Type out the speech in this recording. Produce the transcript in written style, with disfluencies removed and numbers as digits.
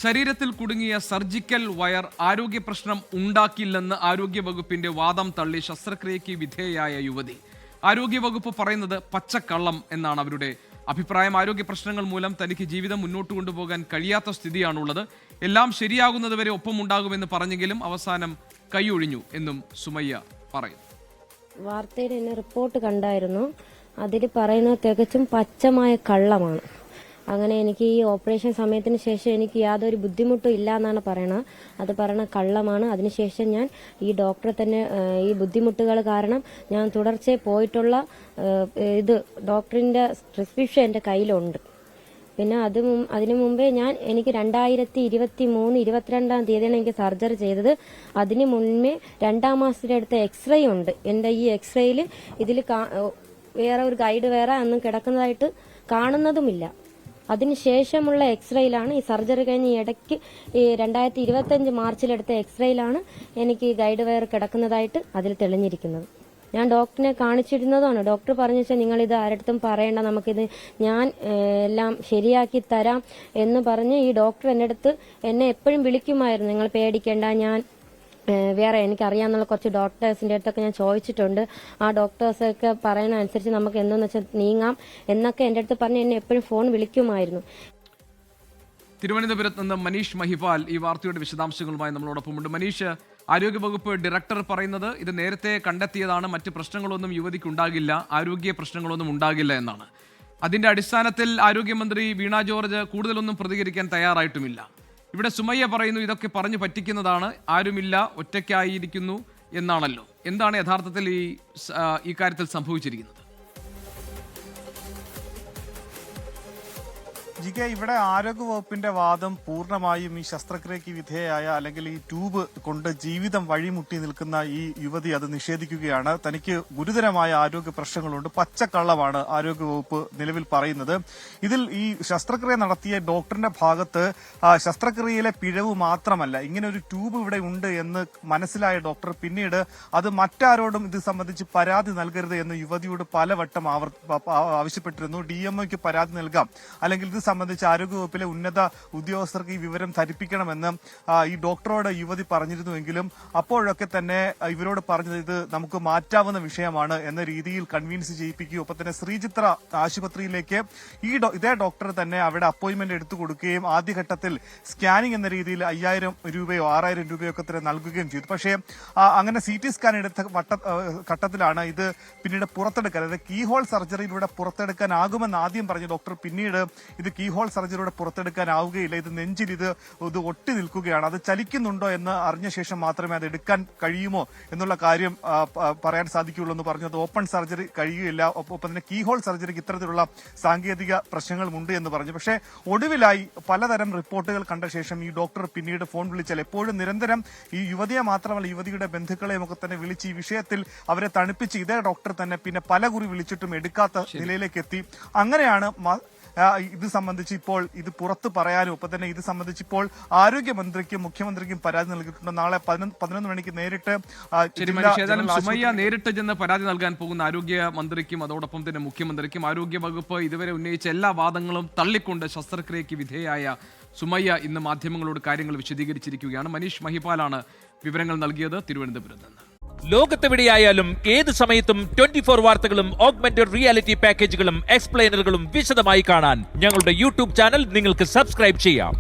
ശരീരത്തിൽ കുടുങ്ങിയ surgical wire ആരോഗ്യ പ്രശ്നം ഉണ്ടാക്കില്ലെന്ന് ആരോഗ്യവകുപ്പിന്റെ വാദം തള്ളി ശസ്ത്രക്രിയയ്ക്ക് വിധേയയായ യുവതി. ആരോഗ്യവകുപ്പ് പറയുന്നത് പച്ചക്കള്ളം എന്നാണ് അവരുടെ അഭിപ്രായം. ആരോഗ്യ പ്രശ്നങ്ങൾ മൂലം തനിക്ക് ജീവിതം മുന്നോട്ട് കൊണ്ടുപോകാൻ കഴിയാത്ത സ്ഥിതിയാണുള്ളത്. എല്ലാം ശരിയാകുന്നതുവരെ ഒപ്പമുണ്ടാകുമെന്ന് പറഞ്ഞെങ്കിലും അവസാനം കൈയൊഴിഞ്ഞു എന്നും സുമയ്യ പറയുന്നു. വാർത്തയിൽ എന്നെ റിപ്പോർട്ട് കണ്ടായിരുന്നു. അതിൽ പറയുന്നത് തികച്ചും പച്ചമായ കള്ളമാണ്. അങ്ങനെ എനിക്ക് ഈ ഓപ്പറേഷൻ സമയത്തിന് ശേഷം എനിക്ക് യാതൊരു ബുദ്ധിമുട്ടും ഇല്ല എന്നാണ് പറയണത്. അത് പറയണ കള്ളമാണ്. അതിനുശേഷം ഞാൻ ഈ ഡോക്ടറെ തന്നെ ഈ ബുദ്ധിമുട്ടുകൾ കാരണം ഞാൻ തുടർച്ചയായി പോയിട്ടുള്ള ഡോക്ടറിന്റെ പ്രിസ്ക്രിപ്ഷൻ എൻ്റെ കയ്യിലുണ്ട്. പിന്നെ അതിനു മുമ്പേ എനിക്ക് 2023-22 തീയതിയാണ് എനിക്ക് സർജറി ചെയ്തത്. അതിന് മുന്നേ 2-ാം മാസത്തിലെ എടുത്ത എക്സ്റേ ഉണ്ട്. എൻ്റെ ഈ എക്സ്റേയിൽ ഇതിൽ വേറെ ഒരു ഗൈഡ് വേറെ ഒന്നും കിടക്കുന്നതായിട്ട് കാണുന്നതുമില്ല. അതിനുശേഷമുള്ള എക്സ്റേയിലാണ് ഈ സർജറി കഴിഞ്ഞ് ഇടയ്ക്ക് ഈ 2025 മാർച്ചിലെടുത്ത എക്സ്റേയിലാണ് എനിക്ക് ഗൈഡ് വയർ കിടക്കുന്നതായിട്ട് അതിൽ തെളിഞ്ഞിരിക്കുന്നത്. ഞാൻ ഡോക്ടറിനെ കാണിച്ചിരുന്നതാണ്. ഡോക്ടർ പറഞ്ഞു വെച്ചാൽ നിങ്ങളിത് ആരടുത്തും പറയണ്ട, നമുക്കിത് ഞാൻ എല്ലാം ശരിയാക്കി തരാം എന്ന് പറഞ്ഞ് ഈ ഡോക്ടർ എന്നെ എപ്പോഴും വിളിക്കുമായിരുന്നു. നിങ്ങൾ പേടിക്കേണ്ട, ഞാൻ വേറെ എനിക്കറിയാവുന്ന കുറച്ച് ഡോക്ടേഴ്സിൻ്റെ അടുത്തൊക്കെ ഞാൻ ചോദിച്ചിട്ടുണ്ട്. ആ ഡോക്ടേഴ്സൊക്കെ പറയുന്ന അനുസരിച്ച് നമുക്ക് എന്തെന്ന് വെച്ചാൽ നീങ്ങാം എന്നൊക്കെ എൻ്റെ അടുത്ത് പറഞ്ഞ് എന്നെ എപ്പോഴും ഫോൺ വിളിക്കുമായിരുന്നു. തിരുവനന്തപുരത്ത് നിന്ന് മനീഷ് മഹിപാൽ ഈ വാർത്തയുടെ വിശദാംശങ്ങളുമായി നമ്മളോടൊപ്പമുണ്ട്. മനീഷ്, ആരോഗ്യവകുപ്പ് ഡയറക്ടർ പറയുന്നത് ഇത് നേരത്തെ കണ്ടെത്തിയതാണ്, മറ്റ് പ്രശ്നങ്ങളൊന്നും യുവതിക്ക് ഉണ്ടാകില്ല, ആരോഗ്യ പ്രശ്നങ്ങളൊന്നും ഉണ്ടാകില്ല എന്നാണ്. അതിന്റെ അടിസ്ഥാനത്തിൽ ആരോഗ്യമന്ത്രി വീണ ജോർജ് കൂടുതലൊന്നും പ്രതികരിക്കാൻ തയ്യാറായിട്ടുമില്ല. ഇവിടെ സുമയ്യ പറയുന്നു ഇതൊക്കെ പറഞ്ഞു പറ്റിക്കുന്നതാണ്, ആരുമില്ല, ഒറ്റയ്ക്കായിരിക്കുന്നു എന്നാണല്ലോ. എന്താണ് യഥാർത്ഥത്തിൽ ഈ കാര്യത്തിൽ സംഭവിച്ചിരിക്കുന്നത്? ജികെ, ഇവിടെ ആരോഗ്യവകുപ്പിന്റെ വാദം പൂർണ്ണമായും ഈ ശസ്ത്രക്രിയയ്ക്ക് വിധേയയായ അല്ലെങ്കിൽ ഈ ട്യൂബ് കൊണ്ട് ജീവിതം വഴിമുട്ടി നിൽക്കുന്ന ഈ യുവതി അത് നിഷേധിക്കുകയാണ്. തനിക്ക് ഗുരുതരമായ ആരോഗ്യ പ്രശ്നങ്ങളുണ്ട്, പച്ചക്കള്ളമാണ് ആരോഗ്യവകുപ്പ് നിലവിൽ പറയുന്നത്. ഇതിൽ ഈ ശസ്ത്രക്രിയ നടത്തിയ ഡോക്ടറിന്റെ ഭാഗത്ത് ശസ്ത്രക്രിയയിലെ പിഴവ് മാത്രമല്ല, ഇങ്ങനെ ഒരു ട്യൂബ് ഇവിടെ ഉണ്ട് എന്ന് മനസ്സിലായ ഡോക്ടർ പിന്നീട് അത് മറ്റാരോടും ഇത് സംബന്ധിച്ച് പരാതി നൽകരുത് എന്ന് യുവതിയോട് പലവട്ടം ആവശ്യപ്പെട്ടിരുന്നു. DMOയ്ക്ക് പരാതി നൽകാം, അല്ലെങ്കിൽ ഇത് സംബന്ധിച്ച് ആരോഗ്യവകുപ്പിലെ ഉന്നത ഉദ്യോഗസ്ഥർക്ക് ഈ വിവരം ധരിപ്പിക്കണമെന്ന് ഈ ഡോക്ടറോട് യുവതി പറഞ്ഞിരുന്നുവെങ്കിലും അപ്പോഴൊക്കെ തന്നെ ഇവരോട് പറഞ്ഞത് ഇത് നമുക്ക് മാറ്റാവുന്ന വിഷയമാണ് എന്ന രീതിയിൽ കൺവിൻസ് ചെയ്യിപ്പിക്കുകയും ഒപ്പം തന്നെ ശ്രീചിത്ര ആശുപത്രിയിലേക്ക് ഇതേ ഡോക്ടർ തന്നെ അവിടെ അപ്പോയിന്റ്മെന്റ് എടുത്തു കൊടുക്കുകയും ആദ്യഘട്ടത്തിൽ സ്കാനിംഗ് എന്ന രീതിയിൽ 5000 രൂപയോ 6000 രൂപയോ ഒക്കെ തന്നെ നൽകുകയും ചെയ്തു. പക്ഷേ അങ്ങനെ CT സ്കാൻ എടുത്ത ഘട്ടത്തിലാണ് ഇത് പിന്നീട് പുറത്തെടുക്കാൻ, അതായത് കീഹോൾ സർജറിയിലൂടെ പുറത്തെടുക്കാനാകുമെന്ന് ആദ്യം പറഞ്ഞ ഡോക്ടർ പിന്നീട് ഇത് കീഹോൾ സർജറിയുടെ പുറത്തെടുക്കാനാവുകയില്ല, ഇത് നെഞ്ചിൽ ഇത് ഒട്ടി നിൽക്കുകയാണ്, അത് ചലിക്കുന്നുണ്ടോ എന്ന് അറിഞ്ഞ ശേഷം മാത്രമേ അത് എടുക്കാൻ കഴിയുമോ എന്നുള്ള കാര്യം പറയാൻ സാധിക്കുകയുള്ളൂ എന്ന് പറഞ്ഞു. അത് ഓപ്പൺ സർജറി കഴിയുകയില്ല, ഒപ്പം തന്നെ കീഹോൾ സർജറിക്ക് ഇത്തരത്തിലുള്ള സാങ്കേതിക പ്രശ്നങ്ങളുമുണ്ട് എന്ന് പറഞ്ഞു. പക്ഷേ ഒടുവിലായി പലതരം റിപ്പോർട്ടുകൾ കണ്ട ശേഷം ഈ ഡോക്ടർ പിന്നീട് ഫോൺ വിളിച്ചാൽ എപ്പോഴും നിരന്തരം ഈ യുവതിയെ മാത്രമല്ല യുവതിയുടെ ബന്ധുക്കളെയും ഒക്കെ തന്നെ വിളിച്ച് ഈ വിഷയത്തിൽ അവരെ തണുപ്പിച്ച് ഇതേ ഡോക്ടർ തന്നെ പിന്നെ പല കുറി വിളിച്ചിട്ടും എടുക്കാത്ത നിലയിലേക്ക് എത്തി. അങ്ങനെയാണ് ഇത് സംബന്ധിച്ച് ഇപ്പോൾ ഇത് പുറത്ത് പറയാനും ഒപ്പം തന്നെ ഇത് സംബന്ധിച്ച് ഇപ്പോൾ ആരോഗ്യമന്ത്രിക്കും മുഖ്യമന്ത്രിക്കും പരാതി നൽകിയിട്ടുണ്ട്. നാളെ 11 മണിക്ക് നേരിട്ട് സുമയ്യ നേരിട്ട് ചെന്ന് പരാതി നൽകാൻ പോകുന്ന ആരോഗ്യമന്ത്രിക്കും അതോടൊപ്പം തന്നെ മുഖ്യമന്ത്രിക്കും ആരോഗ്യവകുപ്പ് ഇതുവരെ ഉന്നയിച്ച എല്ലാ വാദങ്ങളും തള്ളിക്കൊണ്ട് ശസ്ത്രക്രിയയ്ക്ക് വിധേയയായ സുമയ്യ ഇന്ന് മാധ്യമങ്ങളോട് കാര്യങ്ങൾ വിശദീകരിച്ചിരിക്കുകയാണ്. മനീഷ് മഹിപാലാണ് വിവരങ്ങൾ നൽകിയത് തിരുവനന്തപുരത്ത് നിന്ന്. ലോകത്തെവിടെയായാലും ഏത് സമയത്തും 24 വാർത്തകളും ഓഗ്മെന്റഡ് റിയാലിറ്റി പാക്കേജുകളും എക്സ്പ്ലെയിനറുകളും വിശദമായി കാണാൻ ഞങ്ങളുടെ YouTube ചാനൽ നിങ്ങൾക്ക് സബ്സ്ക്രൈബ് ചെയ്യാം.